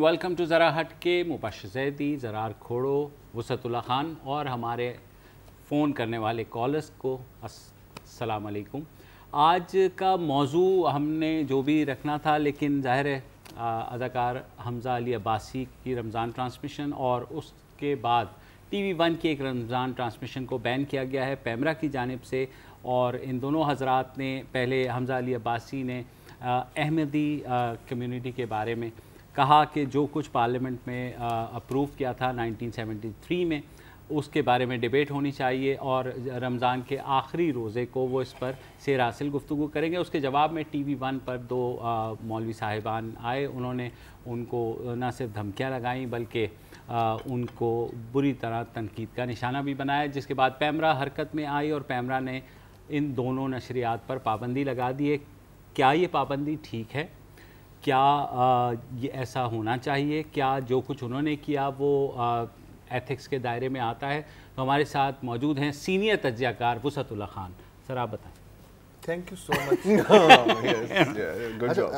Welcome to ज़रा हट के। मुबश्शिर ज़ैदी, ज़रार खोड़ो, वसतुल्लाह खान और हमारे फ़ोन करने वाले कॉलर्स को अस्सलाम वालेकुम। आज का मौजू हमने जो भी रखना था, लेकिन ज़ाहिर है अदाकार हमज़ा अली अब्बासी की रमज़ान ट्रांसमिशन और उसके बाद TV1 की एक रमज़ान ट्रांसमिशन को बैन किया गया है पैमरा की जानिब से। और इन दोनों हज़रात ने पहले हमज़ा अली अब्बासी ने अहमदी कम्युनिटी के बारे में कहा कि जो कुछ पार्लियामेंट में अप्रूव किया था 1973 में, उसके बारे में डिबेट होनी चाहिए और रमज़ान के आखिरी रोज़े को वो इस पर सेर हासिल गुफ्तगू करेंगे। उसके जवाब में TV1 पर दो मौलवी साहिबान आए। उन्होंने उनको न सिर्फ धमकियाँ लगाईं बल्कि उनको बुरी तरह तनकीद का निशाना भी बनाया, जिसके बाद पैमरा हरकत में आई और पैमरा ने इन दोनों नशरियात पर पाबंदी लगा दी है। क्या ये पाबंदी ठीक है? क्या ये ऐसा होना चाहिए? क्या जो कुछ उन्होंने किया वो एथिक्स के दायरे में आता है? तो हमारे साथ मौजूद हैं सीनियर तज्ज़ियाकार वसतुल्लाह खान। सर आप बताएं। Thank you so much.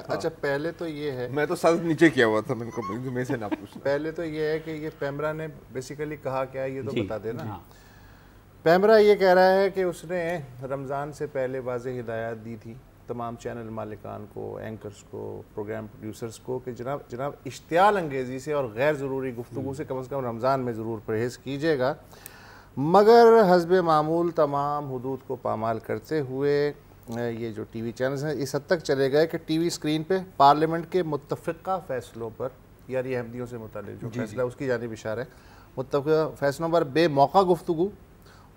अच्छा, पहले तो ये है, मैं तो सर नीचे किया हुआ था, मेरे से ना पूछना। पहले तो ये है कि ये पैमरा ने बेसिकली कहा क्या है ये तो बता देना। हाँ। पैमरा ये कह रहा है कि उसने रमज़ान से पहले वाज़ेह हिदायत दी थी तमाम चैनल मालिकान को, एंकर्स को, प्रोग्राम प्रोड्यूसर्स को कि जनाब इश्तियाल अंगेज़ी से और गैर ज़रूरी गुफ्तगू से कम रमज़ान में ज़रूर परहेज़ कीजिएगा, मगर हस्बे मामूल तमाम हुदूद को पामाल करते हुए ये जो टीवी चैनल्स हैं इस हद तक चले गए कि टीवी स्क्रीन पे पार्लियामेंट के मुत्तफ़िक़ा फ़ैसलों पर, यार ये अहमदियों से मुताल्लिक़ जो फैसला उसकी जानिब इशारा है, मुत्तफ़िक़ा फ़ैसलों पर बेमौका गुफ्तगू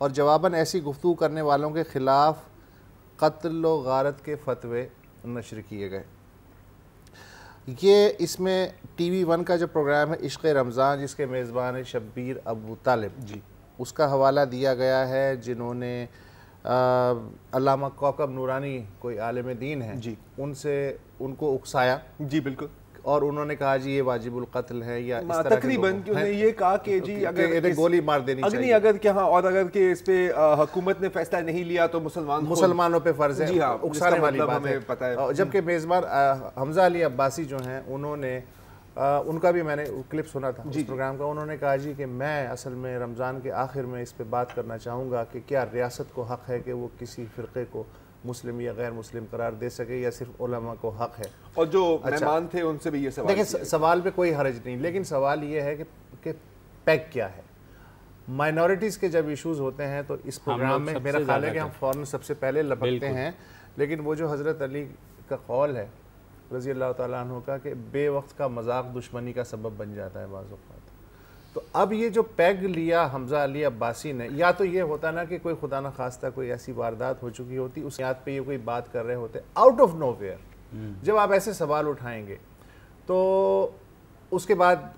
और जवाबन ऐसी गुफ्तगू करने वालों के ख़िलाफ़ क़त्ल व गारत के फतवे नशर किए गए। ये इसमें TV1 का जो प्रोग्राम है इश्क़ रमज़ान, जिसके मेज़बान है शब्बीर अबू तालिब जी, उसका हवाला दिया गया है, जिन्होंने अल्लामा कौकब नूरानी कोई आलिम दीन है जी, उनको उकसाया जी, बिल्कुल, और उन्होंने कहा जी ये वाजिबुल कत्ल है या इस तरह तकरीबन उन्होंने ये कहा कि जी अगर गोली मार देनी चाहिए, अगर क्या और अगर के इस पे हुकूमत ने फैसला नहीं लिया तो मुसलमानों पे फर्ज है। जी हाँ, उकसाने वाली बात हमें पता है। जबकि मेज़बान हमज़ा अली अब्बासी जो हैं, उन्होंने उनका भी मैंने क्लिप सुना था उस प्रोग्राम का। उन्होंने कहा जी कि मैं असल में रमज़ान के आखिर में इस पे बात करना चाहूँगा कि क्या रियासत को हक़ है कि वो किसी फ़िरक़े को मुस्लिम या गैर मुस्लिम करार दे सके या सिर्फ उलमा को हक़ है। और जो मेहमान थे उनसे भी ये सवाल, देखिए सवाल पे कोई हर्ज नहीं, लेकिन सवाल ये है कि पैक क्या है। माइनॉरिटीज़ के जब इश्यूज़ होते हैं तो इस प्रोग्राम में मेरा ख्याल है कि हम फ़ौरन सबसे पहले लपकते हैं, लेकिन वो जो हज़रत अली का कौल है रज़ी अल्लाह तआला अन्हु का कि बेवक्त का मजाक दुश्मनी का सबब बन जाता है बाज़ औक़ात। तो अब ये जो पैग लिया हमज़ा अली अब्बासी ने, या तो ये होता ना कि कोई खुदा न खास्ता कोई ऐसी वारदात हो चुकी होती, उस याद पे ये कोई बात कर रहे होते आउट ऑफ नोवेयर। जब आप ऐसे सवाल उठाएंगे तो उसके बाद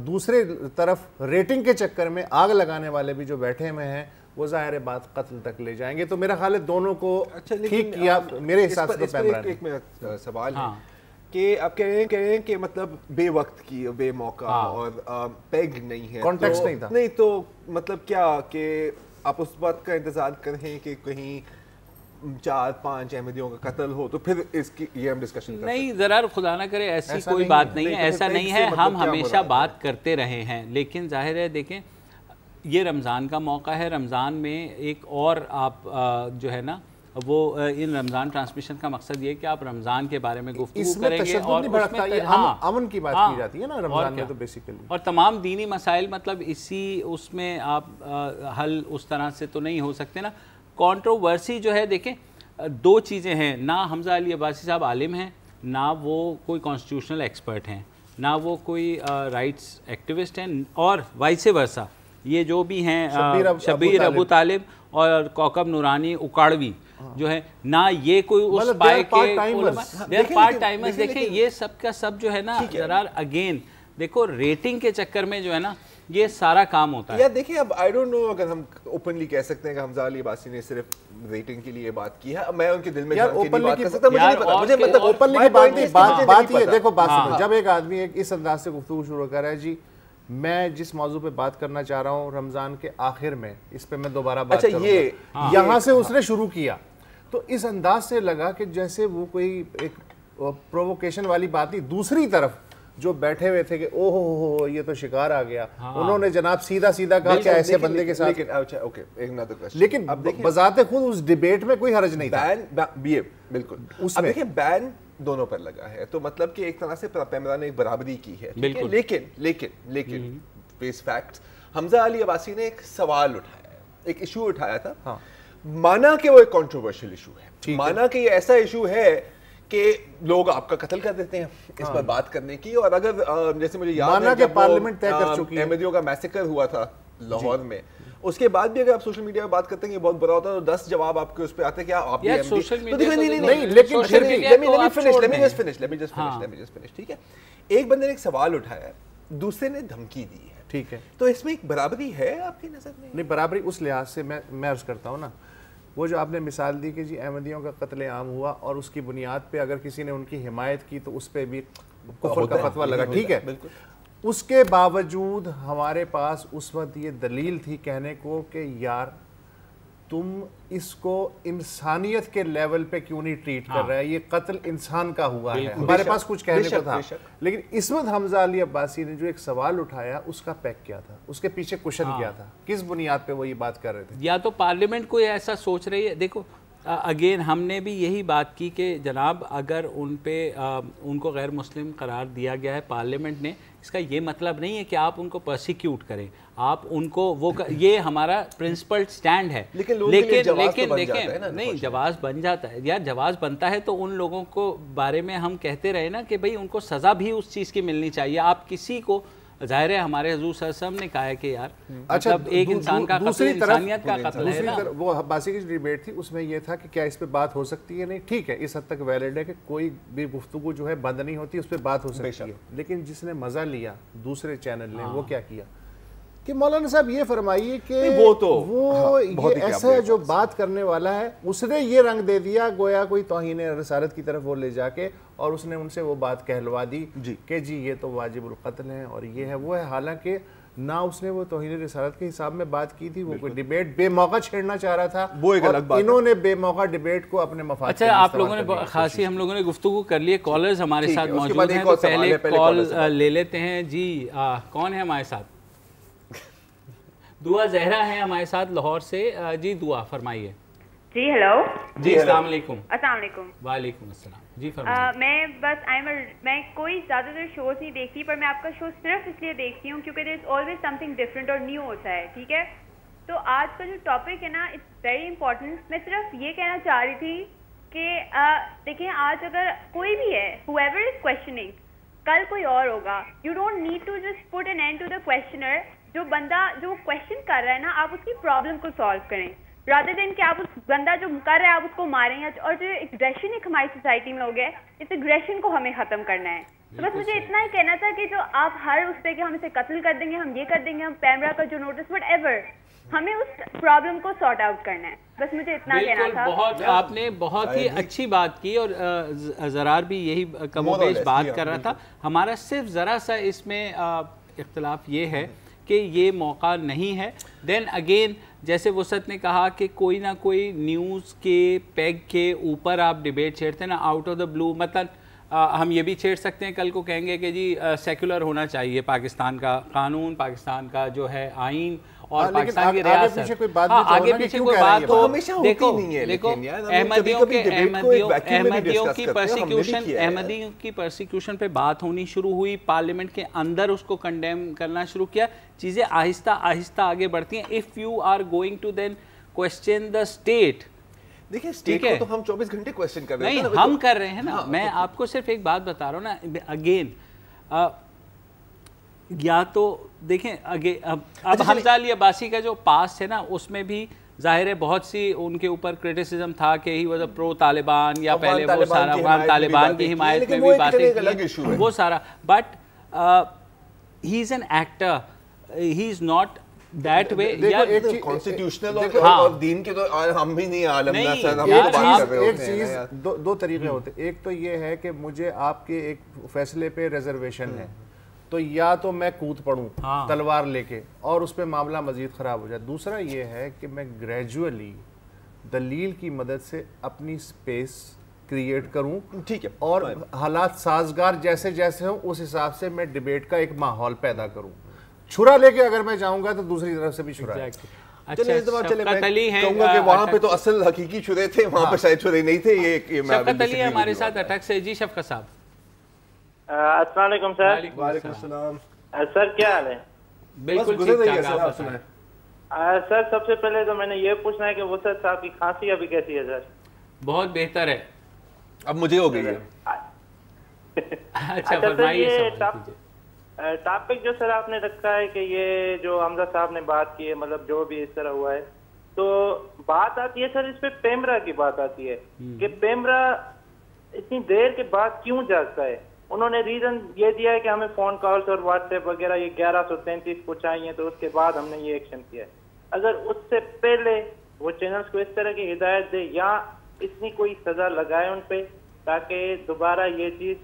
दूसरे तरफ रेटिंग के चक्कर में आग लगाने वाले भी जो बैठे हुए हैं वो ज़ाहिर बात कत्ल तक ले जाएंगे। तो मेरा ख्याल है दोनों को ठीक किया मेरे हिसाब से। एक मेरा सवाल है कि आप कह रहे हैं कि मतलब बेवक्त की, बेमौका और पैग नहीं है, कॉन्टेक्स्ट नहीं था, नहीं तो मतलब क्या कि आप उस बात का इंतजार करें कि कहीं 4-5 अहमदियों का कत्ल हो तो फिर इसकी ये हम डिस्कशन करते नहीं, ज़रा खुदा ना करे ऐसी कोई बात नहीं है, ऐसा नहीं है। हम हमेशा बात करते रहे हैं, लेकिन जाहिर है देखें ये रमज़ान का मौका है। रमज़ान में एक और आप जो है ना वो इन रमज़ान ट्रांसमिशन का मकसद ये कि आप रमज़ान के बारे में गुफ्तगू करेंगे और अमन की बात की जाती है ना रमज़ान में, तो बेसिकली और तमाम दीनी मसाइल मतलब इसी उसमें आप हल उस तरह से तो नहीं हो सकते ना। कंट्रोवर्सी जो है देखें दो चीज़ें हैं, ना हमज़ा अली अब्बासी साहब आलिम हैं, ना वो कोई कॉन्स्टिट्यूशनल एक्सपर्ट हैं, ना वो कोई राइट्स एक्टिविस्ट हैं, और वाइस वर्सा ये जो भी हैं शब्बीर अबू तालिब और कौकब नूरानी उकाड़वी जो है ना, ये कोई उस पाए के पार्ट टाइमर्स। देखिए ये सब का सब जो है ना जरा अगेन देखो रेटिंग के चक्कर में जो है ना ये सारा काम होता है। यार देखिए अब आई डोंट नो अगर हम ओपनली कह सकते हैं कि हमज़ा अली अब्बासी ने सिर्फ रेटिंग के लिए बात की है। मैं उनके दिल में यार ओपनली की मतलब ओपनली की बात ये देखो, बात सुनो, जब एक आदमी एक इस अंदाज से गुफ्तगू शुरू कर रहा है जी मैं जिस मौजू पे बात करना चाह रहा हूँ रमज़ान के आखिर में, इस पे मैं दोबारा बात करूंगा, ये यहाँ से उसने शुरू किया तो इस अंदाज से लगा कि जैसे वो कोई एक प्रोवोकेशन वाली बात नहीं। दूसरी तरफ जो बैठे हुए थे कि ओहो हो ये तो शिकार आ गया, उन्होंने जनाब सीधा सीधा कहा कि ऐसे बंदे के साथ। लेकिन बजाते खुद उस डिबेट में कोई हर्ज नहीं था। बिल्कुल अब देखिए बैन दोनों पर लगा है, तो मतलब कि एक तरह से पैमरा ने एक बराबरी की है, लेकिन फेस फैक्ट्स हमजा अली अब्बासी ने एक सवाल उठाया, एक इशू उठाया था। हाँ। माना कि वो एक कंट्रोवर्शियल इशू है, माना कि ये ऐसा इशू है कि लोग आपका कत्ल कर देते हैं, इस पर बात करने की, और अगर जैसे मुझे याद है जब पार्लियामेंट तय कर चुकी है, अहमदियों का मैसेकर हुआ था लाहौर में, उसके बाद भी अगर आप सोशल मीडिया में बात करते हैं ये बहुत बुरा होता है, तो 10 जवाब आपके उस पे आते हैं कि आप भी सोशल मीडिया नहीं, लेकिन फिर भी let me just finish, ठीक है। एक बंदे ने एक सवाल उठाया, दूसरे ने धमकी दी है, ठीक है, तो इसमें एक बराबरी है आपकी नजर में? नहीं, बराबरी उस लिहाज से मैं अर्ज करता हूँ ना, वो जो आपने मिसाल दी कि जी अहमदियों का कत्ले आम हुआ और उसकी बुनियाद पे अगर किसी ने उनकी हिमायत की तो उस पर भी कुफ्र का फतवा लगा, ठीक है, बिल्कुल। उसके बावजूद हमारे पास उस वक्त ये दलील थी कहने को कि यार तुम इसको इंसानियत के लेवल पे क्यों नहीं ट्रीट कर रहे हैं, ये कत्ल इंसान का हुआ है, हमारे पास कुछ कहने को था। लेकिन इस वक्त हमजा अली अब्बासी ने जो एक सवाल उठाया उसका पैक क्या था, उसके पीछे क्वेश्चन क्या था, किस बुनियाद पे वो ये बात कर रहे थे? या तो पार्लियामेंट कोई ऐसा सोच रही है, देखो अगेन हमने भी यही बात की कि जनाब अगर उन पे उनको गैर मुस्लिम करार दिया गया है पार्लियामेंट ने, इसका ये मतलब नहीं है कि आप उनको परसिक्यूट करें, आप उनको वो ये हमारा प्रिंसिपल स्टैंड है। लेकिन नहीं, जवाब बन जाता है यार, जवाब बनता है तो उन लोगों को बारे में हम कहते रहे ना कि भाई उनको सज़ा भी उस चीज़ की मिलनी चाहिए। आप किसी को, जाहिर है हमारे हुजूर सल्लल्लाहु अलैहि वसल्लम ने कहा है कि यार मतलब एक इंसान का कत्ल इंसानियत का कत्ल है ना। वो अब्बासी की जो डिबेट थी उसमें ये था कि क्या इस पे बात हो सकती है, नहीं ठीक है, इस हद तक वैलिड है कि कोई भी गुफ्तगू जो है बंद नहीं होती, उस पर बात हो सकती है। लेकिन जिसने मजा लिया दूसरे चैनल ने, वो क्या किया कि मौलाना साहब ये फरमाइए कि वो ऐसा जो बात करने वाला है उसने ये रंग दे दिया गोया कोई तौहीन रिसालत की तरफ वो ले जाके, और उसने उनसे वो बात कहलवा दी कि जी ये तो वाजिबुल कत्ल है और ये है वो है, हालांकि ना उसने वो तौहीन रिसालत के हिसाब में बात की थी, वो कोई डिबेट बेमौका छेड़ना चाह रहा था, वो एक अलग बात। इन्होंने बेमौका डिबेट को अपने मफाद। अच्छा, आप लोगों ने खासी हम लोगों ने गुफ्तगू कर लिए, कॉलर्स हमारे साथ मौजूद हैं, तो पहले कॉल ले लेते हैं जी। कौन है हमारे साथ? दुआ जहरा है हमारे साथ लाहौर से। जी दुआ फरमाइए। जी हेलो जी, अस्सलाम वालेकुम। अस्सलाम वालेकुम। वालेकुम अस्सलाम। जी फरमाइए। मैं कोई ज़्यादातर शोज नहीं देखती, पर मैं आपका शो सिर्फ इसलिए देखती हूँ क्योंकि there is always something different और न्यू होता है, ठीक है। तो आज का जो टॉपिक है ना, इट्स वेरी इंपॉर्टेंट। मैं सिर्फ ये कहना चाह रही थी कि देखिए आज अगर कोई भी है, whoever is questioning, कल कोई और होगा। You don't need to just put an end to the questioner. जो बंदा जो क्वेश्चन कर रहा है ना, आप उसकी प्रॉब्लम को सॉल्व करें, रादर देन कि आप उस बंदा जो कर रहा है आप उसको मारें। और जो एग्रेशन एक हमारी सोसाइटी में हो गया है, इस एग्रेशन को हमें खत्म करना है। तो बस मुझे इतना ही कहना था कि जो आप हर उस पे कि हम इसे कत्ल कर देंगे, हम ये कर देंगे, हम पैमरा का जो नोटिस व्हाटएवर, हमें उस प्रॉब्लम को सॉर्ट आउट करना है। बस मुझे इतना कहना था। बहुत आपने बहुत ही अच्छी बात की, और ज़रार भी यही कमोबेश बात कर रहा था। हमारा सिर्फ ज़रा सा इसमें इख्तिलाफ ये है कि ये मौका नहीं है। देन अगेन जैसे वसत ने कहा कि कोई ना कोई न्यूज़ के पेग के ऊपर आप डिबेट छेड़ते हैं ना, आउट ऑफ द ब्लू। मतलब हम ये भी छेड़ सकते हैं, कल को कहेंगे कि जी सेक्युलर होना चाहिए पाकिस्तान का कानून, पाकिस्तान का जो है आइन और पाकिस्तान की रियासत। आगे पीछे कोई बात हो, देखो अहमदियों की परसिक्यूशन पे बात होनी शुरू हुई, पार्लियामेंट के अंदर उसको कंडेम करना शुरू किया, चीज़ें आहिस्ता आहिस्ता आगे बढ़ती हैं। If you are going to then question the state, देखिए स्टेट को तो हम 24 घंटे क्वेश्चन कर रहे हैं। नहीं, हम कर रहे हैं ना। मैं आपको सिर्फ एक बात बता रहा हूँ ना, अगेन या तो देखें अब हमजा अली अब्बासी का जो पास है ना, उसमें भी जाहिर है बहुत सी उनके ऊपर क्रिटिसिज्म था कि he was a pro Taliban, या पहले वो सारा अफगान तालिबान की हिमायत में भी बातें की, वो सारा। But he is an actor, he is not that way. यार कॉन्स्टिट्यूशनल और दीन के तो हम भी नहीं आलम ना सर, हम तो बात कर रहे होते हैं। दो तरीके होते, एक तो ये है कि मुझे आपके एक फैसले पे रिजर्वेशन है, तो या तो मैं कूद पड़ूं तलवार लेके और उस पर मामला मजीद ख़राब हो जाए। दूसरा ये है कि मैं ग्रेजुअली दलील की मदद से अपनी स्पेस क्रिएट करूं, ठीक है, और हालात साजगार जैसे जैसे हों उस हिसाब से मैं डिबेट का एक माहौल पैदा करूं। छुरा लेके अगर मैं जाऊंगा तो दूसरी तरफ से भी छुरा है। चले इस बार चले, मैं कहूंगा कि वहां पे तो असल हकीकी छुरे थे, वहां पे शायद छुरे नहीं थे। ये शफकत अली हमारे साथ अटक से। जी शफकत साहब, अस्सलाम वालेकुम सर। वालेकुम सलाम सर, क्या हाल है? बिल्कुल ठीक ठाक, आप सुनाएं। सर सबसे पहले तो मैंने ये पूछना है कि वसत साहब की खांसी अभी कैसी है सर? बहुत बेहतर है, अब मुझे हो गई है। अच्छा फरमाइए। टॉपिक जो सर आपने रखा है कि ये जो हमजा साहब ने बात की है, मतलब जो भी इस तरह हुआ है, तो बात आती है सर इस पे पेमरा की बात आती है कि पेमरा इतनी देर के बाद क्यों जागता है। उन्होंने रीजन ये दिया है कि हमें फोन कॉल्स और व्हाट्सएप वगैरह ये 1133 को चाहिए, तो उसके बाद हमने ये एक्शन किया है। अगर उससे पहले वो चैनल्स को इस तरह की हिदायत दे या इतनी कोई सजा लगाए उन पे, ताकि दोबारा ये चीज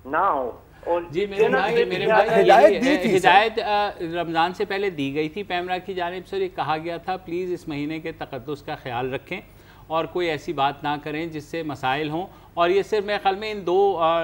ना हो। और जी मेरे भाई हिदायत रमज़ान से पहले दी गई थी पेमरा की जानिब से, कहा गया था प्लीज़ इस महीने के तक़द्दुस का ख्याल रखें और कोई ऐसी बात ना करें जिससे मसाइल हों। और ये सिर्फ मेरे ख्याल में इन 2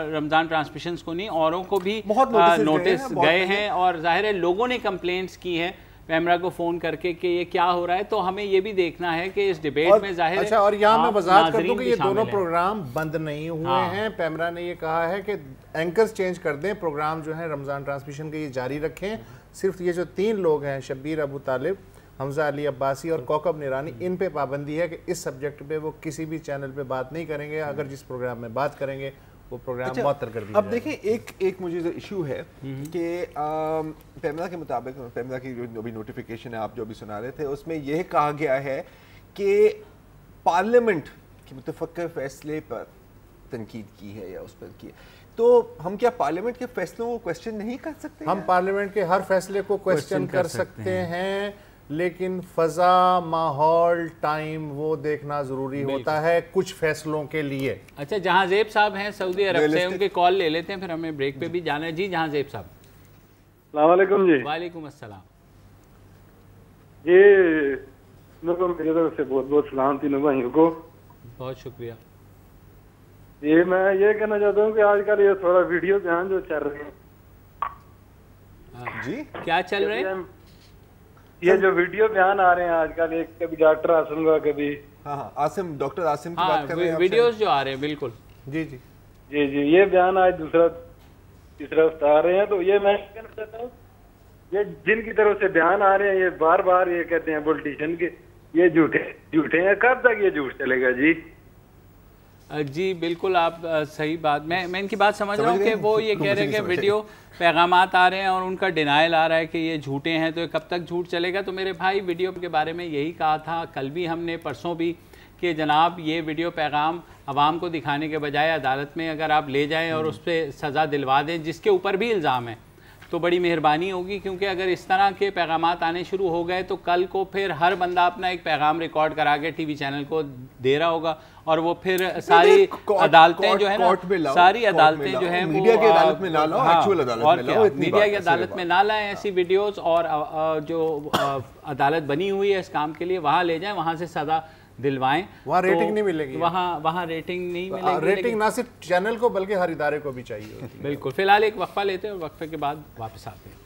रमज़ान ट्रांसमिशंस को नहीं, औरों को भी नोटिस गए हैं और ज़ाहिर है लोगों ने कंप्लेंट्स की हैं पेमरा को फ़ोन करके कि ये क्या हो रहा है। तो हमें ये भी देखना है कि इस डिबेट में ज़ाहिर अच्छा, और यहाँ मैं वजाहत कर दूं कि ये दोनों प्रोग्राम बंद नहीं हुए हैं। पेमरा ने ये कहा है कि एंकर्स चेंज कर दें, प्रोग्राम जो है रमज़ान ट्रांसमिशन के ये जारी रखें। सिर्फ ये जो 3 लोग हैं, शब्बीर अबू तालिब, हमजा अली अब्बासी और कौकब निरानी, इन पे पाबंदी है कि इस सब्जेक्ट पे वो किसी भी चैनल पे बात नहीं करेंगे। अगर जिस प्रोग्राम में बात करेंगे वो प्रोग्राम मुअत्तल कर दिया। अब देखिए एक मुझे जो इशू है कि पेमरा के मुताबिक, पेमरा की जो भी नोटिफिकेशन है आप जो भी सुना रहे थे, उसमें यह कहा गया है कि पार्लियामेंट के मुतफक्कर फैसले पर तनकीद की है या उस पर की है। तो हम क्या पार्लियामेंट के फैसलों को क्वेश्चन नहीं कर सकते? हम पार्लियामेंट के हर फैसले को क्वेश्चन कर सकते हैं, लेकिन फजा, माहौल, टाइम वो देखना जरूरी होता है कुछ फैसलों के लिए। अच्छा, जहां ज़ेब साहब हैं सऊदी अरब से, उनके कॉल ले लेते हैं, फिर हमें ब्रेक पे भी जाना है। जी जहां ज़ेब साहब, अस्सलाम वालेकुम जी। वालेकुम अस्सलाम। ये मेरी तरफ से बहुत बहुत सलाम तीनों भाइयों को। बहुत शुक्रिया। ये मैं ये कहना चाहता हूँ कि आजकल ये थोड़ा वीडियो बयान जो चल रहे हैं जी, क्या चल रहे हैं? ये जो वीडियो बयान आ रहे हैं आजकल, एक कभी डॉक्टर आसिम का, कभी आसिम, डॉक्टर आसिम की बात कर रहे हैं, वीडियोस जो आ रहे हैं। बिल्कुल जी जी जी जी, ये बयान आज दूसरा तीसरा आ रहे हैं। तो ये मैं कहना चाहता हूँ, ये जिनकी तरफ से बयान आ रहे हैं, ये बार बार ये कहते हैं पॉलिटिशियन के ये झूठे हैं। कब तक ये झूठ चलेगा जी? जी बिल्कुल, आप सही बात, मैं इनकी बात समझ रहा हूँ कि वो ये कह रहे हैं कि वीडियो पैगामात आ रहे हैं और उनका डिनाइल आ रहा है कि ये झूठे हैं, तो कब तक झूठ चलेगा। तो मेरे भाई, वीडियो के बारे में यही कहा था कल भी हमने, परसों भी, कि जनाब ये वीडियो पैगाम आवाम को दिखाने के बजाय अदालत में अगर आप ले जाएं और उस पर सज़ा दिलवा दें जिसके ऊपर भी इल्ज़ाम है, तो बड़ी मेहरबानी होगी। क्योंकि अगर इस तरह के पैगामात आने शुरू हो गए तो कल को फिर हर बंदा अपना एक पैगाम रिकॉर्ड करा के टीवी चैनल को दे रहा होगा और वो फिर सारी अदालतें जो है ना, सारी अदालतें जो हैं मीडिया की अदालत में ना लाओ, एक्चुअल अदालत में लाओ, मीडिया की अदालत में ना लाएं ऐसी वीडियोस, और जो अदालत बनी हुई है इस काम के लिए वहाँ ले जाएं, वहाँ से सज़ा दिलवाएं। वहाँ रेटिंग नहीं मिलेगी, वहाँ रेटिंग नहीं मिलेगी। रेटिंग ना सिर्फ चैनल को बल्कि हर इदारे को भी चाहिए होती है। बिल्कुल। फिलहाल एक वक्फा लेते हैं और वक्फे के बाद वापस आते हैं।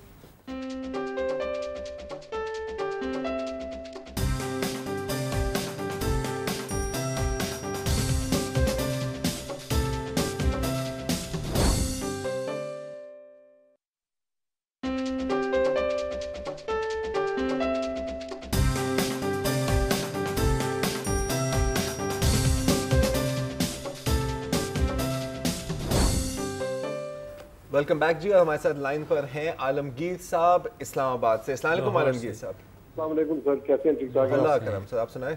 वेलकम बैक जी। और हमारे साथ लाइन पर हैं आलमगीर साहब इस्लामाबाद से। अस्सलाम वालेकुम आलमगीर साहब। अस्सलाम वालेकुम सर, कैसे हैं? ठीक ठाक? अल्लाह करम सर, आप सुनाएं।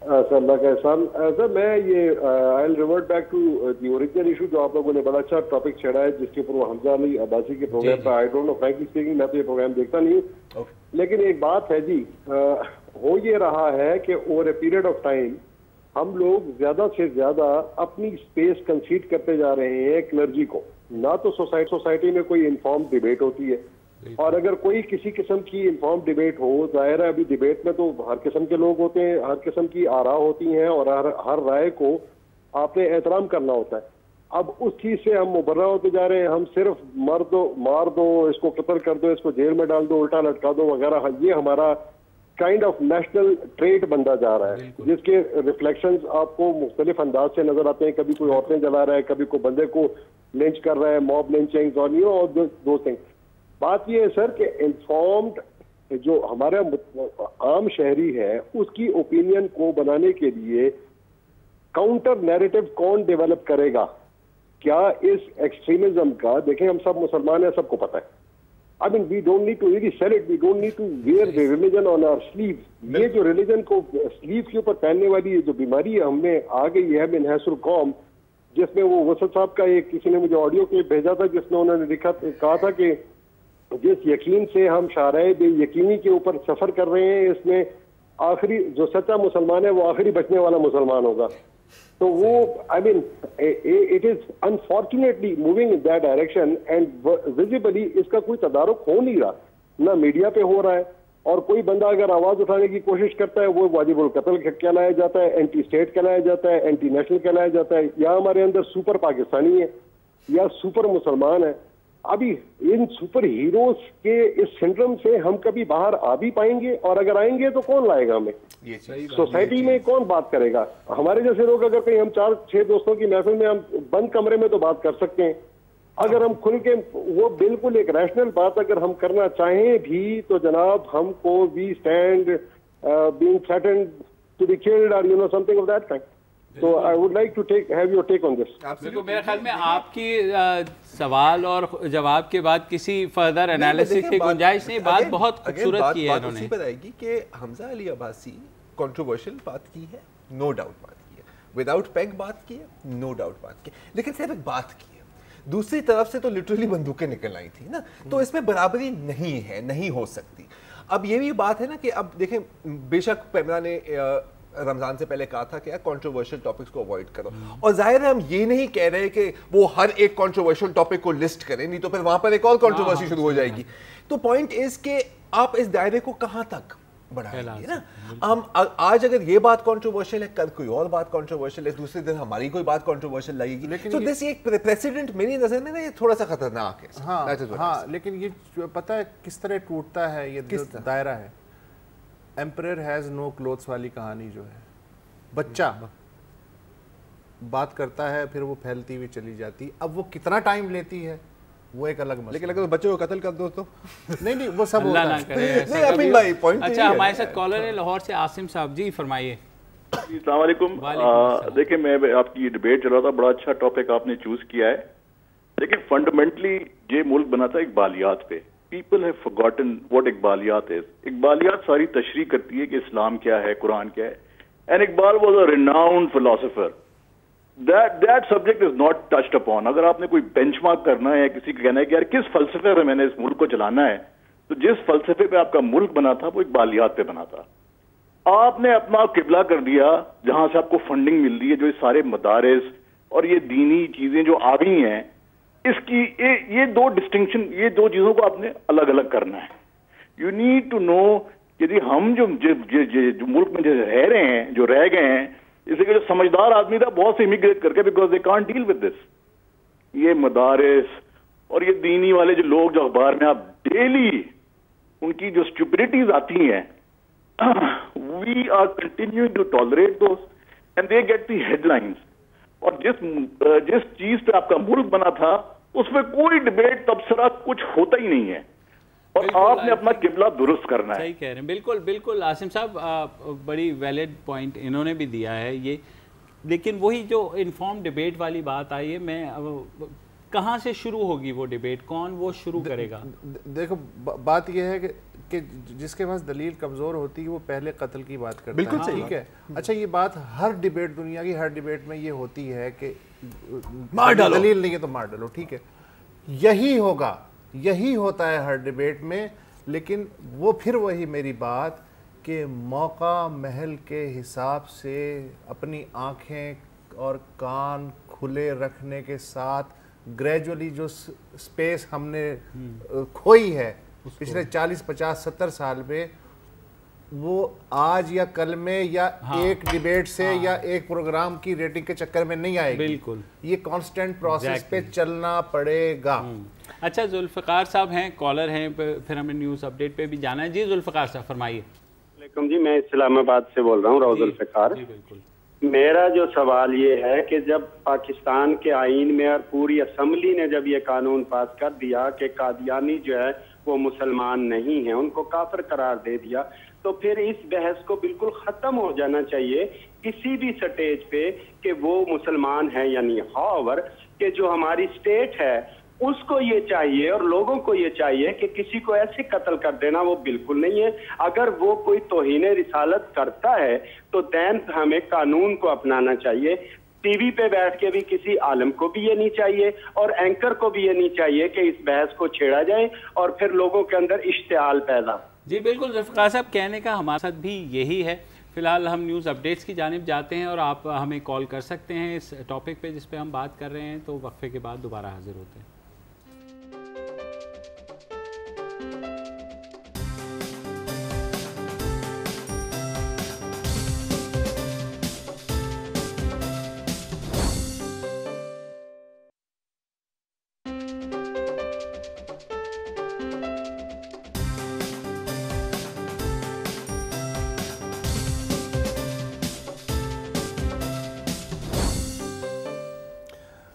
सर अल्लाह का एहसान। सर मैं ये I will revert back to the original issue जो आप लोगों ने बड़ा अच्छा टॉपिक छेड़ा है, जिसके ऊपर वो हमजा अली अब्बासी के प्रोग्राम पर, I don't know frankly speaking, मैं तो ये प्रोग्राम देखता नहीं हूँ, लेकिन एक बात है जी, हो ये रहा है कि over a period of time हम लोग ज्यादा से ज्यादा अपनी स्पेस कंसीड करते जा रहे हैं क्लर्जी को। ना तो सोसाइटी में कोई इन्फॉर्म डिबेट होती है, और अगर कोई किसी किस्म की इन्फॉर्म डिबेट हो, जाहिर है अभी डिबेट में तो हर किस्म के लोग होते हैं, हर किस्म की आरा होती हैं, और हर राय को आपने एहतराम करना होता है। अब उस चीज से हम मुबर्रा होते जा रहे हैं, हम सिर्फ मार दो, इसको कत्ल कर दो, इसको जेल में डाल दो, उल्टा लटका दो वगैरह, ये हमारा काइंड ऑफ नेशनल ट्रेड बनता जा रहा है, जिसके रिफ्लेक्शंस आपको मुख्तलिफ अंदाज से नजर आते हैं। कभी कोई औरतें जला रहा है, कभी कोई बंदे को लिंच कर रहा है, मॉब लिंचिंग और यू नो दो थिंग्स। बात ये है सर कि इन्फॉर्म्ड जो हमारा आम शहरी है उसकी ओपिनियन को बनाने के लिए काउंटर नैरेटिव कौन डेवलप करेगा? क्या इस एक्सट्रीमिज्म का, देखें हम सब मुसलमान हैं, सबको पता है। I mean, we don't need to really sell it. We don't need to wear the religion on our sleeve. ये जो रिलीजन को स्लीव के ऊपर पहनने वाली जो बीमारी है हमें आ गई है मिनहसुल कौम, जिसमें वो वसत साहब का एक किसी ने मुझे ऑडियो क्लिप भेजा था जिसमें उन्होंने कहा था कि जिस यकीन से हम शाराए बेयकीनी के ऊपर सफर कर रहे हैं, इसमें आखिरी जो सच्चा मुसलमान है वो आखिरी बचने वाला मुसलमान होगा। तो वो I mean it is unfortunately moving in that direction and visibly इसका कोई तदारुक हो नहीं रहा, ना मीडिया पे हो रहा है। और कोई बंदा अगर आवाज उठाने की कोशिश करता है वो वाजिबुल कत्ल कहलाया जाता है, एंटी स्टेट कहलाया जाता है, एंटी नेशनल कहलाया जाता है, या हमारे अंदर सुपर पाकिस्तानी है या सुपर मुसलमान है। अभी इन सुपर हीरोज के इस सिंड्रोम से हम कभी बाहर आ भी पाएंगे? और अगर आएंगे तो कौन लाएगा हमें? सोसाइटी में कौन बात करेगा? हमारे जैसे लोग अगर कहीं हम 4-6 दोस्तों की महफिल में हम बंद कमरे में तो बात कर सकते हैं, अगर हम खुल के वो बिल्कुल एक रैशनल बात अगर हम करना चाहें भी तो जनाब हमको we stand being threatened to be killed और you know something of that kind. So I would like to have your take on this. देखो मेरे ख्याल में आपकी सवाल और जवाब के बाद किसी फर्दर एनालिसिस की गुंजाइश नहीं। बात बहुत खूबसूरत की है इन्होंने। बात आएगी कि हमजा अली अब्बासी कंट्रोवर्शियल बात की है, नो डाउट बात की है, विदाउट पेग बात की है, नो डाउट बात की, लेकिन सिर्फ एक बात की है, दूसरी तरफ से तो लिटरली बंदूकें निकल आई थी ना, तो इसमें बराबरी नहीं है, नहीं हो सकती। अब ये भी बात है ना कि अब देखें, बेशक पैमरा ने रमजान से पहले कहा था कि कंट्रोवर्शियल टॉपिक्स को अवॉइड करो, और जाहिर है हम ये नहीं कह रहे कि वो हर एक कंट्रोवर्शियल टॉपिक को लिस्ट करें, नहीं तो फिर वहां पर एक और कंट्रोवर्सी शुरू हो जाएगी। तो पॉइंट इज कि आप इस दायरे को कहां तक बढ़ाएंगे ना। हम आज अगर ये बात कंट्रोवर्शियल है, कल कोई और बात कंट्रोवर्शियल है, दूसरे दिन हमारी कोई बात कंट्रोवर्शियल लगेगी, तो दिस एक प्रेसिडेंट मेरी नजर में ना ये थोड़ा सा खतरनाक है। हाँ, लेकिन ये पता है किस तरह टूटता है ये दायरा है। एम्परर हैज नो क्लोथ्स वाली कहानी जो है, बच्चा बात करता है फिर वो फैलती हुई चली जाती, अब वो कितना टाइम लेती है वो एक अलग मसला। लेकिन अगर बच्चों को कत्ल कर दो तो नहीं वो सब होता है। नहीं अमीन भाई पॉइंट। अच्छा, हमारे साथ कॉलर है लाहौर से आसिम साहब, जी फरमाइए। अस्सलाम वालेकुम। देखिए मैं आपकी डिबेट चल रहा था, बड़ा अच्छा टॉपिक आपने चूज किया है, लेकिन फंडामेंटली ये मुल्क बना था इकबालियात पे। पीपल हैव फॉरगॉटन व्हाट इकबालियात इज। इकबालियात सारी तशरीह करती है कि इस्लाम क्या है, कुरान क्या है, and Iqbal was a renowned philosopher. That subject is not touched upon. अगर आपने कोई बेंचमार्क करना है, किसी को कहना है कि यार किस फलसफे पे मैंने इस मुल्क को चलाना है, तो जिस फलसफे पे आपका मुल्क बना था वो इकबालियात पे बना था। आपने अपना किबला कर दिया जहां से आपको फंडिंग मिल रही है, जो सारे मदारिस और ये दीनी चीजें जो आ गई हैं, इसकी ये दो डिस्टिंक्शन, ये दो चीजों को आपने अलग अलग करना है। यू नीड टू नो यदि हम जो मुल्क में जो रह रहे हैं, जो रह गए हैं, इसलिए जो समझदार आदमी था बहुत से इमिग्रेट करके, because they can't deal with this. ये मदारिस और ये दीनी वाले जो लोग जो अखबार में आप डेली उनकी जो स्टुपिडिटीज आती हैं, we are continuing to tolerate those and they get the headlines. और जिस चीज पे आपका मुल्क बना था उसमें कोई डिबेट तबसरा कुछ होता ही नहीं है, और आपने अपना किबला दुरुस्त करना है। सही कह रहे हैं, बिल्कुल बिल्कुल आसिम साहब, बड़ी वैलिड पॉइंट इन्होंने भी दिया है ये। लेकिन वही जो इन्फॉर्म डिबेट वाली बात आई है, मैं कहाँ से शुरू होगी वो डिबेट, कौन वो शुरू करेगा? देखो बात यह है कि जिसके पास दलील कमजोर होती है वो पहले कत्ल की बात करता है। बिल्कुल सही, ठीक है। अच्छा, ये बात हर डिबेट, दुनिया की हर डिबेट में ये होती है कि मार डालो, दलील नहीं है तो मार डालो। ठीक है, यही होगा, यही होता है हर डिबेट में। लेकिन वो फिर वही मेरी बात कि मौका महल के हिसाब से अपनी आंखें और कान खुले रखने के साथ ग्रेजुअली जो स्पेस हमने खोई है पिछले 40, 50, 70 साल में, वो आज या कल में या एक डिबेट से या एक प्रोग्राम की रेटिंग के चक्कर में नहीं आएगी। बिल्कुल, ये कांस्टेंट प्रोसेस पे चलना पड़ेगा। अच्छा, जुल्फ़िकार साहब हैं, कॉलर हैं, फिर हमें न्यूज़ अपडेट पे भी जाना है। जी जुल्फ़िकार साहब फरमाइए। जी, मैं इस्लामाबाद से बोल रहा हूँ, राउज़ जुल्फ़िकार। जी बिल्कुल। मेरा जो सवाल ये है कि जब पाकिस्तान के आईन में और पूरी असम्बली ने जब ये कानून पास कर दिया कि कादियानी जो है वो मुसलमान नहीं है, उनको काफिर करार दे दिया, तो फिर इस बहस को बिल्कुल खत्म हो जाना चाहिए किसी भी स्टेज पे कि वो मुसलमान है या नहीं। हाउएवर कि जो हमारी स्टेट है उसको ये चाहिए और लोगों को ये चाहिए कि किसी को ऐसे कत्ल कर देना वो बिल्कुल नहीं है। अगर वो कोई तौहीन रिसालत करता है तो दैन हमें कानून को अपनाना चाहिए। टीवी पे बैठ के भी किसी आलम को भी ये नहीं चाहिए और एंकर को भी ये नहीं चाहिए कि इस बहस को छेड़ा जाए और फिर लोगों के अंदर इश्तिआल पैदा। जी बिल्कुल जुल्फ़िकार साहब, कहने का हमारे साथ भी यही है। फिलहाल हम न्यूज़ अपडेट्स की जानिब जाते हैं और आप हमें कॉल कर सकते हैं इस टॉपिक पे जिस पे हम बात कर रहे हैं। तो वक्फे के बाद दोबारा हाजिर होते हैं।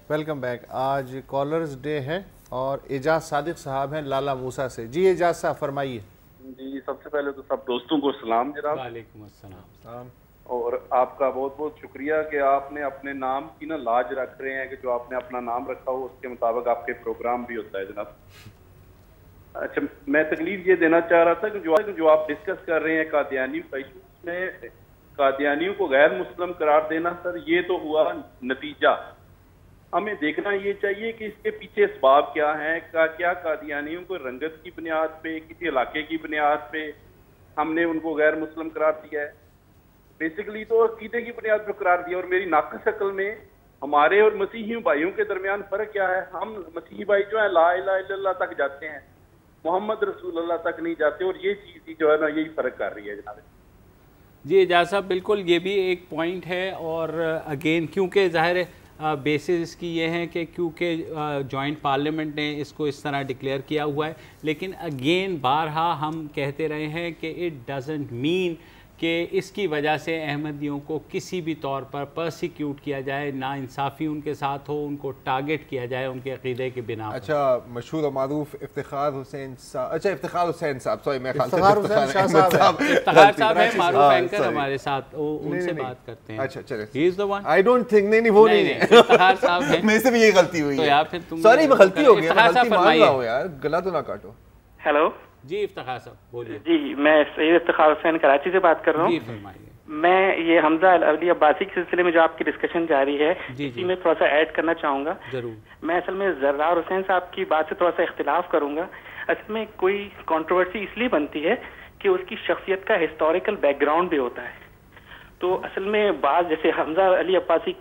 Welcome back. आज कॉलर्स डे है और एजाज सादिक साहब हैं लाला मूसा से। जी एजाज साहब फरमाइए। जी, सबसे पहले तो सब दोस्तों को सलाम जनाब। वालेकुम अस्सलाम। और आपका बहुत बहुत शुक्रिया कि आपने अपने नाम की ना लाज रख रहे हैं कि जो आपने अपना नाम रखा हो उसके मुताबिक आपके प्रोग्राम भी होता है जनाब। अच्छा, मैं तकलीफ ये देना चाह रहा था कि जो आप डिस्कस कर रहे हैं कादियानियों का इशू, उसमें कादियानियों को गैर मुस्लिम करार देना, सर ये तो हुआ नतीजा। हमें देखना ये चाहिए कि इसके पीछे असबाब क्या हैं। क्या कादियानियों को रंगत की बुनियाद पे, किसी इलाके की बुनियाद पे हमने उनको गैर मुस्लिम करार दिया है? बेसिकली तो अकीदे की बुनियाद पर करार दिया। और मेरी नाक़िस अक़ल में हमारे और मसीही भाइयों के दरमियान फ़र्क क्या है? हम मसीही भाई जो है ला इलाहा इल्लल्लाह तक जाते हैं, मोहम्मद रसूलुल्लाह तक नहीं जाते, और ये चीज़ जो है ना यही फ़र्क कर रही है जनाब। जी एजाज साहब, बिल्कुल ये भी एक पॉइंट है। और अगेन क्योंकि ज़ाहिर है बेसिस इसकी ये है कि क्योंकि जॉइंट पार्लियामेंट ने इसको इस तरह डिक्लेयर किया हुआ है, लेकिन अगेन बारहा हम कहते रहे हैं कि इट डजंट मीन कि इसकी वजह से अहमदियों को किसी भी तौर पर परसिक्यूट किया जाए, ना इंसाफ़ी उनके साथ हो, उनको टारगेट किया जाए उनके अक़ीदे के बिना। अच्छा, मशहूर और मारूफ इफ्तिखार हुसैन साहब, अच्छा इफ्तिखार हुसैन साहब, सॉरी मैं इफ्तिखार साहब है मारूफ एंकर हमारे साथ, उनसे बात करते हैं। अच्छा चलिए, he is the one. I don't think, नहीं वो नहीं है, इफ्तिखार साहब है। मेरे से भी ये गलती हुई तो है यार फिर तुम, सॉरी गलती हो गई, गलती मान रहा हूं यार, गला तो ना काटो। हेलो जी इफ्तिखार साहब बोलिए। जी, मैं सैयद इफ्तिखार हुसैन कराची से बात कर रहा हूँ। मैं ये हमजा अली अब्बासी के सिलसिले में जो आपकी डिस्कशन जारी है इसी में थोड़ा सा ऐड करना चाहूँगा। जरूर। मैं असल में जर्रार हुसैन साहब की बात से थोड़ा सा इख्तिलाफ करूँगा। असल में कोई कंट्रोवर्सी इसलिए बनती है कि उसकी शख्सियत का हिस्टोरिकल बैकग्राउंड भी होता है। तो असल में बात जैसे हमजा अली अब्बासी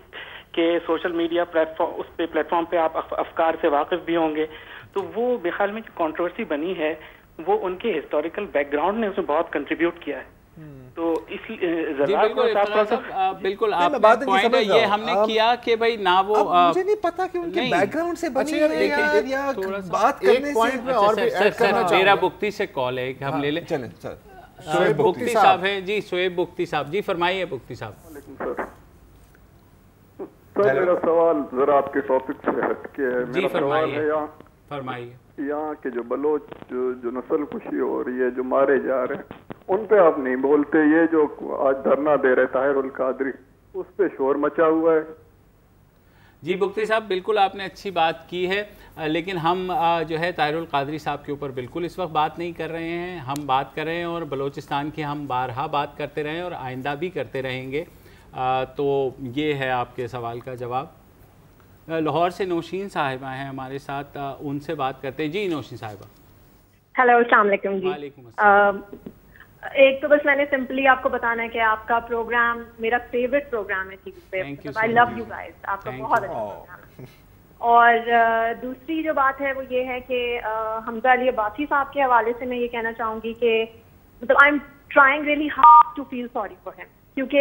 के सोशल मीडिया प्लेटफॉर्म पे आप अफकार से वाकिफ भी होंगे, तो वो बेख्याल में जो कंट्रोवर्सी बनी है वो उनके हिस्टोरिकल बैकग्राउंड ने उसमें बहुत कंट्रीब्यूट किया है। तो इसलिए बिल्कुल आपका पॉइंट है, ये हमने किया कि भाई ना वो मुझे नहीं पता कि उनके बैकग्राउंड से बनी है या बात करने से मैं और भी ऐड करना चाहूंगा। मेरा बुख्ती से कॉल है, हम ले लें। चलें सर, शोएब बुख्ती साहब हैं जी, शोएब बुख्ती साहब जी फरमाइए। बुख्ती साहब सर, मेरा सवाल जरा आपके टॉपिक से हटके है। मेरा सवाल है फरमाइए, यहाँ के जो बलोच जो नस्ल कुशी हो रही है, जो मारे जा रहे हैं, उन पे आप नहीं बोलते। ये जो आज धरना दे रहे ताहिरुल कादरी, उस पे शोर मचा हुआ है। जी बुख्ती साहब, बिल्कुल आपने अच्छी बात की है, लेकिन हम जो है ताहिरुल कादरी साहब के ऊपर बिल्कुल इस वक्त बात नहीं कर रहे हैं। हम बात कर रहे हैं और बलूचिस्तान की हम बारहा बात करते रहे और आइंदा भी करते रहेंगे। तो ये है आपके सवाल का जवाब। लाहौर से नौशीन साहिबा हैं हमारे साथ, उनसे बात करते हैं। जी नौशीन साहिबा। हेलो, अस्सलाम वालेकुम जी। वालेकुम अस्सलाम। एक तो बस मैंने सिंपली आपको बताना है कि आपका प्रोग्राम मेरा फेवरेट प्रोग्राम है टीवी पे। आई लव यू गाइस, आपका बहुत अच्छा प्रोग्राम है। और दूसरी जो बात है वो ये है कि हमजा अली अब्बासी साहब के हवाले से मैं ये कहना चाहूँगी कि मतलब I am trying really hard to feel sorry for him, क्योंकि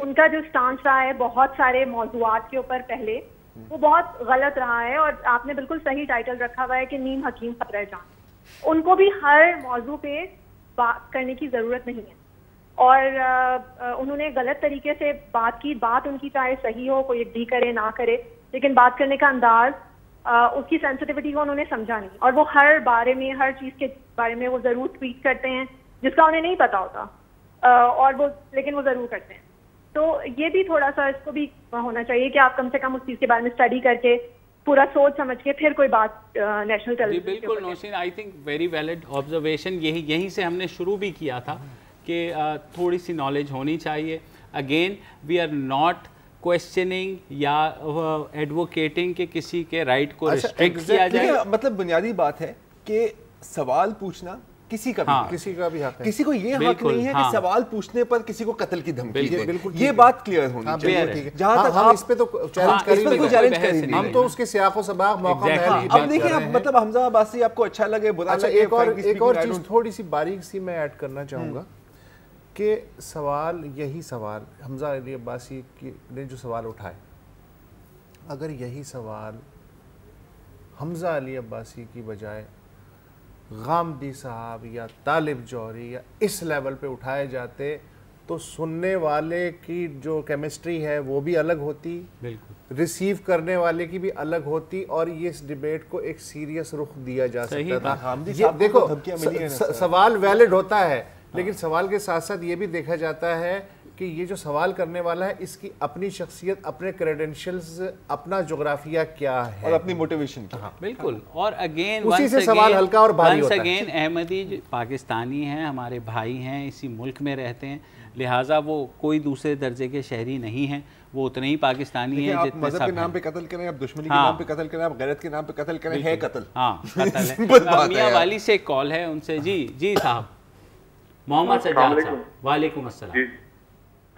उनका जो स्टांस रहा है बहुत सारे मौजूआत के ऊपर पहले वो बहुत गलत रहा है। और आपने बिल्कुल सही टाइटल रखा हुआ है कि नीम हकीम खतरा जान, उनको भी हर मौजू पे बात करने की जरूरत नहीं है। और उन्होंने गलत तरीके से बात की, बात उनकी चाहे सही हो, कोई एग्री करे ना करे, लेकिन बात करने का अंदाज, उसकी सेंसिटिविटी को उन्होंने समझा नहीं। और वो हर बारे में, हर चीज के बारे में वो जरूर ट्वीट करते हैं जिसका उन्हें नहीं पता होता, और वो लेकिन वो जरूर करते हैं। तो ये भी थोड़ा सा इसको भी होना चाहिए कि आप कम से कम उस चीज के बारे में स्टडी करके पूरा सोच समझ के फिर कोई बात नेशनल टेलीविजन। बिल्कुल Naushin, I think very valid observation. यहीं से हमने शुरू भी किया था कि थोड़ी सी नॉलेज होनी चाहिए। Again we are not questioning या एडवोकेटिंग कि किसी के राइट को रिस्ट्रिक्ट किया जाए। मतलब बुनियादी बात है कि सवाल पूछना किसी का भी हक है। किसी को ये हक नहीं है कि सवाल पूछने पर किसी को कत्ल की धमकी दे। ये बात क्लियर होनी चाहिए। जहां तक हम इस पे तो चैलेंज करेंगे, हम तो उसके सियाको सबाक मौका है। अब देखिए, अब मतलब हमजा अब्बासी आपको अच्छा लगे बुरा लगे, एक और चीज थोड़ी सी बारीक सी मैं ऐड करना चाहूँगा कि यही सवाल हमजा अली अब्बासी ने जो सवाल उठाए, अगर यही सवाल हमजा अली अब्बासी की बजाय गामदी साहब या तालिब जौहरी या इस लेवल पे उठाए जाते तो सुनने वाले की जो केमिस्ट्री है वो भी अलग होती, बिल्कुल रिसीव करने वाले की भी अलग होती, और ये इस डिबेट को एक सीरियस रुख दिया जा सकता था। ये देखो, सवाल वैलिड होता है, लेकिन सवाल के साथ साथ ये भी देखा जाता है कि ये जो सवाल करने वाला है इसकी अपनी शख्सियत, अपने क्रेडेंशियल्स, अपना जोग्राफिया क्या है और अपनी मोटिवेशन क्या। बिल्कुल। और अगेन उसी से सवाल हल्का और भारी होता है। अगेन अहमदी पाकिस्तानी हैं, हमारे भाई हैं, इसी मुल्क में रहते हैं, लिहाजा वो कोई दूसरे दर्जे के शहरी नहीं हैं, वो उतने ही पाकिस्तानी हैं जितने मज़हब के नाम पे कत्ल करें, आप दुश्मनी के नाम पे कत्ल करें, आप गैरत के नाम पे कत्ल करें, है कत्ल। हाँ, कत्ल है। मियां वाली से कॉल है, उनसे जी साहब। मोहम्मद सजाद साहब, वालेकुम अस्सलाम।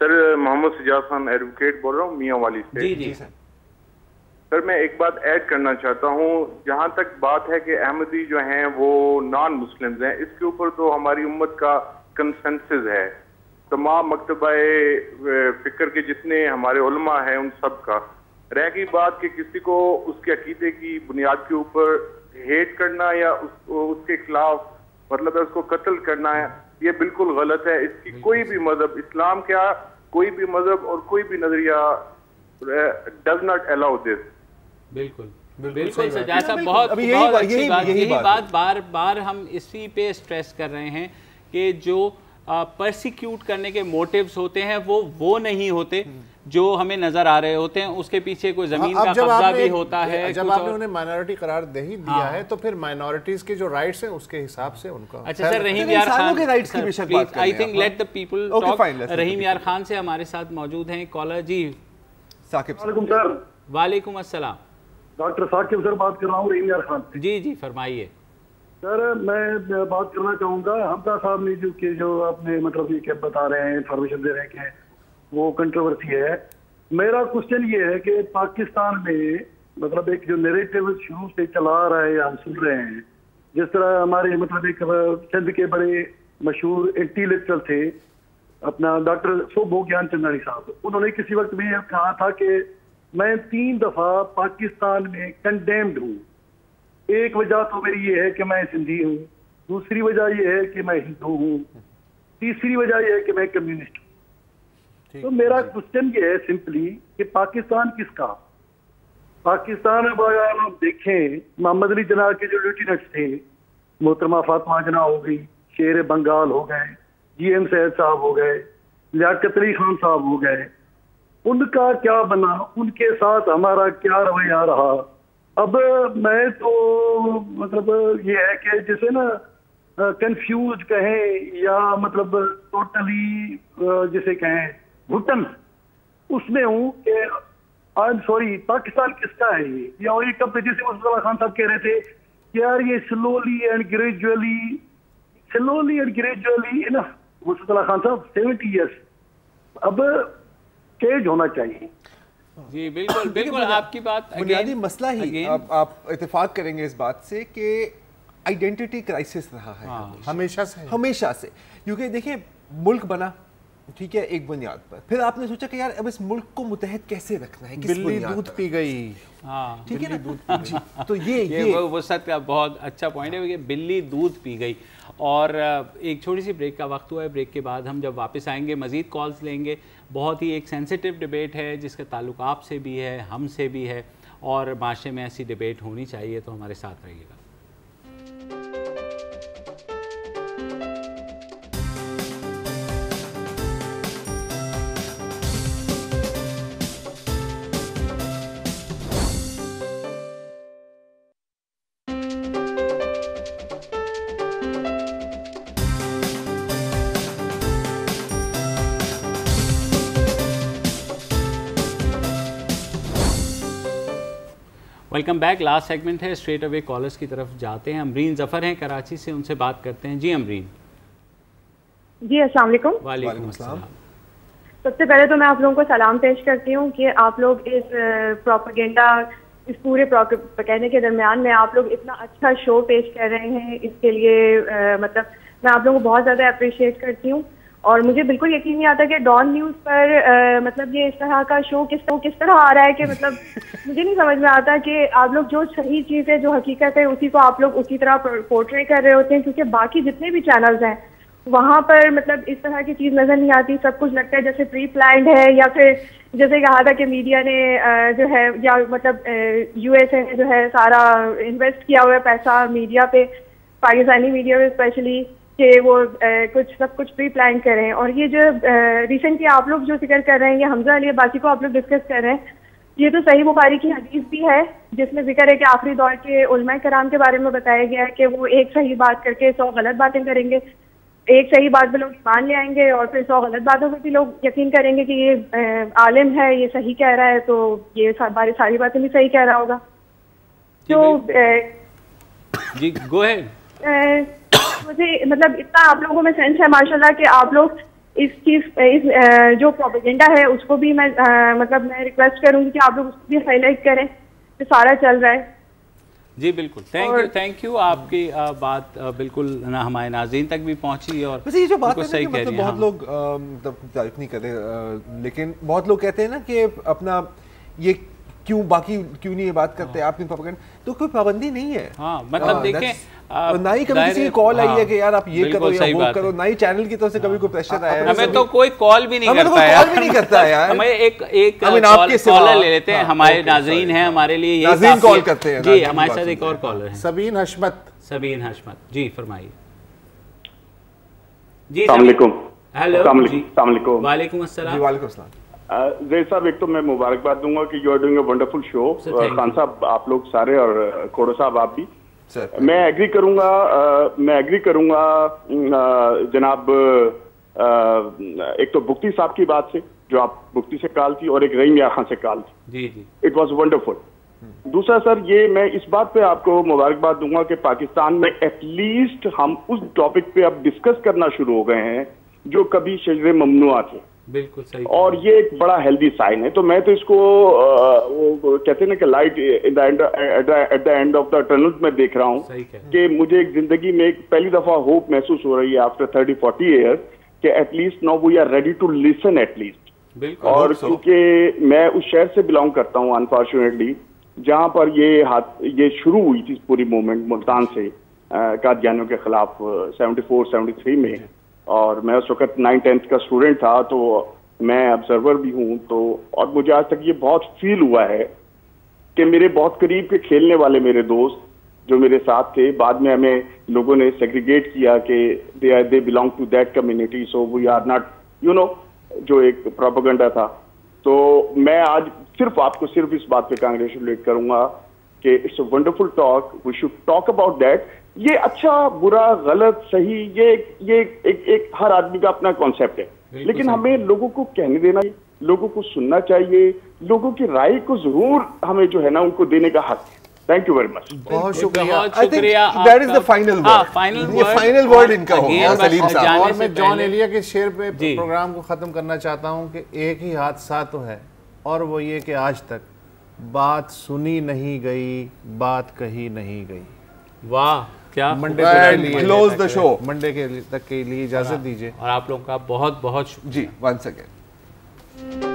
सर, मोहम्मद सजाद खान एडवोकेट बोल रहा हूँ मियां वाली से। जी सर, मैं एक बात ऐड करना चाहता हूँ। जहाँ तक बात है कि अहमदी जो हैं वो नॉन मुस्लिम्स हैं, इसके ऊपर तो हमारी उम्मत का कंसेंसस है, तमाम मकतबाए फिक्र के जितने हमारे उलमा हैं उन सब का। रह गई बात कि किसी को उसके अकीदे की बुनियाद के ऊपर हेट करना या उसके खिलाफ मतलब है उसको कत्ल करना है, ये बिल्कुल गलत है। इसकी कोई भी मजहब, इस्लाम क्या, कोई भी मजहब और कोई भी नजरिया डज नॉट अलाउ दिस। बिल्कुल सजाद साहब, बहुत यही बात बार बार हम इसी पे स्ट्रेस कर रहे हैं कि जो परसिक्यूट करने के मोटिव्स होते हैं वो नहीं होते जो हमें नजर आ रहे होते हैं, उसके पीछे कोई जमीन का कब्जा भी होता है। जब आपने उन्हें माइनॉरिटी करार दे ही दिया है तो फिर माइनॉरिटीज के जो राइट्स हैं उसके हिसाब से उनका। अच्छा सर, रहीम यार खान के राइट्स की बेशक बात करें, I think let the people talk. Rahim Yar Khan से हमारे साथ मौजूद हैं कॉलर। जी साकिब सर। वालेकुम अस्सलाम। डॉक्टर साकिब सर बात कर रहा हूँ, रहीम यार खान। जी फरमाइए सर। मैं बात करना चाहूँगा, हमजा साहब ने जो आपने मतलब ये बता रहे हैं, इन्फॉर्मेशन दे रहे हैं कि वो कंट्रोवर्सी है। मेरा क्वेश्चन ये है कि पाकिस्तान में मतलब एक जो नैरेटिव शुरू से चला रहा है, हम सुन रहे हैं, जिस तरह हमारे मतलब एक चंद के बड़े मशहूर इंटेलेक्चुअल थे, अपना डॉक्टर सोबो ज्ञान चंदानी साहब, उन्होंने किसी वक्त में कहा था कि मैं 3 दफा पाकिस्तान में कंडेम्ड हूँ। एक वजह तो मेरी ये है कि मैं सिंधी हूँ, दूसरी वजह ये है कि मैं हिंदू हूँ, तीसरी वजह ये है कि मैं कम्युनिस्ट हूँ। तो मेरा क्वेश्चन ये है सिंपली कि पाकिस्तान किसका? पाकिस्तान अगर आप देखें, मोहम्मद अली जना के जो लेफ्टिनेंट थे, मोहतरमा फातिमा जना हो गई, शेर बंगाल हो गए, GM सैयद साहब हो गए, लियाकत अली खान साहब हो गए, उनका क्या बना? उनके साथ हमारा क्या रवैया रहा? अब मैं तो मतलब ये है कि जैसे ना कंफ्यूज कहें या मतलब टोटली जिसे कहें घुटन उसमें हूँ कि आई एम सॉरी, पाकिस्तान किसका है ये? या और कब जैसे मुस्तफा खान साहब कह रहे थे यार ये स्लोली एंड ग्रेजुअली ना, मुस्तफा खान साहब 70 ईयर्स अब चेंज होना चाहिए। जी बिल्कुल आपकी बात। बुनियादी मसला ही आप इत्तेफाक करेंगे इस बात से कि आइडेंटिटी क्राइसिस रहा है। हमेशा से क्योंकि देखिए मुल्क बना, ठीक है, एक बुनियाद पर। फिर आपने सोचा कि यार अब इस मुल्क को मुतहद कैसे रखना है, किस बिल्ली दूध पी गई। हाँ, ठीक है ना, दूध पी गई। तो ये वो सत्य का बहुत अच्छा पॉइंट है कि बिल्ली दूध पी गई। और एक छोटी सी ब्रेक का वक्त हुआ है। ब्रेक के बाद हम जब वापस आएंगे मज़ीद कॉल्स लेंगे। बहुत ही एक सेंसिटिव डिबेट है जिसका ताल्लुक आपसे भी है, हमसे भी है, और माशरे में ऐसी डिबेट होनी चाहिए, तो हमारे साथ रहिएगा। Welcome back. लास्ट सेगमेंट है, स्ट्रेट अवे कॉलर्स की तरफ जाते हैं। अमरीन ज़फ़र हैं कराची से, उनसे बात करते हैं। जी अमरीन। जी अस्सलाम वालेकुम। वालेकुम अस्सलाम। सबसे पहले तो मैं आप लोगों को सलाम पेश करती हूँ कि आप लोग इस प्रोपेगेंडा, इस पूरे कहने के दरमियान में आप लोग इतना अच्छा शो पेश कर रहे हैं। इसके लिए मतलब मैं आप लोगों को बहुत ज़्यादा अप्रिशिएट करती हूँ। और मुझे बिल्कुल यकीन नहीं आता कि डॉन न्यूज़ पर मतलब ये इस तरह का शो किस तरह आ रहा है कि मतलब मुझे नहीं समझ में आता कि आप लोग जो सही चीज़ है, जो हकीकत है, उसी को आप लोग उसी तरह पोर्ट्रे कर रहे होते हैं। क्योंकि बाकी जितने भी चैनल्स हैं वहाँ पर मतलब इस तरह की चीज़ नज़र नहीं आती। सब कुछ लगता है जैसे प्री प्लान्ड है, या फिर जैसे कहा था कि मीडिया ने जो है, या मतलब USA ने जो है सारा इन्वेस्ट किया हुआ है पैसा मीडिया पे, पाकिस्तानी मीडिया पे स्पेशली, कि वो सब कुछ प्री प्लान करें। और ये जो रिसेंटली आप लोग जो जिक्र कर रहे हैं, ये हमजा अली अब्बासी को आप लोग डिस्कस कर रहे हैं, ये तो सही बुखारी की हदीस भी है जिसमें जिक्र है कि आखिरी दौर के उलमा कराम के बारे में बताया गया है कि वो एक सही बात करके 100 गलत बातें करेंगे। एक सही बात पे लोग ईमान ले आएंगे और फिर 100 गलत बातों पे भी लोग यकीन करेंगे कि ये आलिम है, ये सही कह रहा है, तो ये सारी बातें भी सही कह रहा होगा। तो जी गो अहेड। मुझे मतलब इतना आप लोगों में सेंस है माशाल्लाह कि आप लोग इस जो प्रोपेगेंडा है उसको भी मैं मतलब मैं रिक्वेस्ट करूंगी कि आप लोग उसको भी हाईलाइट करें जो सारा चल रहा है। जी बिल्कुल, थैंक यू। आपकी बात बिल्कुल हमारे नाज़रीन तक भी पहुंची। और वैसे ये जो बात है सही कह रही हैं, बहुत लोग मतलब तारीफ नहीं करते, लेकिन बहुत लोग कहते हैं ना कि अपना ये क्यों नहीं ये बात करते आप नहीं प्रोपेगेंडा, तो कोई पाबंदी नहीं है। हाँ, मतलब देखें ना ही कभी किसी की कॉल आई है कि यार आप ये करो या वो करो, ना ही चैनल की तरफ से कभी कोई प्रेशर आया है। हमें तो कोई कॉल भी नहीं करता है यार। हमें एक कॉलर ले लेते हैं, हमारे नाज़रीन हैं, हमारे लिए ये नाज़रीन कॉल करते हैं। जी हमारे साथ एक और कॉलर है, सबीन हशमत। जी फरमाइए। जी हेलो, वालेकुम अस्सलाम। वालेकुम अस्सलाम। जय साहब, एक तो मैं मुबारकबाद दूंगा कि you are doing a wonderful show. Khan sahab, आप लोग सारे, और खोड़ो साहब आप भी। मैं एग्री करूंगा जनाब एक तो बुख्ती साहब की बात से, जो आप बुख्ती से कॉल थी, और एक रहीम यार खान से कॉल थी। जी। It was wonderful. दूसरा सर, ये मैं इस बात पे आपको मुबारकबाद दूंगा कि पाकिस्तान में एटलीस्ट हम उस टॉपिक पे अब डिस्कस करना शुरू हो गए हैं जो कभी शजरे ममनुआ थे। बिल्कुल सही। और ये एक बड़ा हेल्दी साइन है। तो मैं तो इसको कहते हैं ना कि light at the end of the tunnel में देख रहा हूँ कि मुझे एक जिंदगी में एक पहली दफा होप महसूस हो रही है आफ्टर 30-40 ईयर्स कि at least now we are ready to listen at least. और क्योंकि मैं उस शहर से बिलोंग करता हूँ अनफॉर्चुनेटली, जहाँ पर ये शुरू हुई थी पूरी मूवमेंट मुल्तान से कादियानियों के खिलाफ 74-73 में, और मैं उस वक्त 9th-10th का स्टूडेंट था, तो मैं ऑब्जर्वर भी हूँ। तो और मुझे आज तक ये बहुत फील हुआ है कि मेरे बहुत करीब के खेलने वाले मेरे दोस्त जो मेरे साथ थे, बाद में हमें लोगों ने सेग्रीगेट किया कि they belong to that community, so we are not, you know, जो एक प्रोपेगेंडा था। तो मैं आज सिर्फ इस बात पे कांग्रेचुलेट करूंगा कि it's a wonderful talk, we should talk about that. ये अच्छा बुरा गलत सही ये एक हर आदमी का अपना कॉन्सेप्ट है, लेकिन हमें लोगों को कहने देना, लोगों को सुनना चाहिए, लोगों की राय को जरूर हमें जो है ना उनको देने का हक है। Thank you very much. बहुत शुक्रिया। I think that is the final word इनका होगा सलीम साहब। और मैं जॉन एलिया के शेर पे प्रोग्राम को खत्म करना चाहता हूं कि एक ही हादसा तो है, और वो ये कि आज तक बात सुनी नहीं गई, बात कही नहीं गई। वाह। क्या Monday close the show, Monday के तक के लिए इजाजत दीजिए और आप लोगों का बहुत बहुत जी वंस अगेन।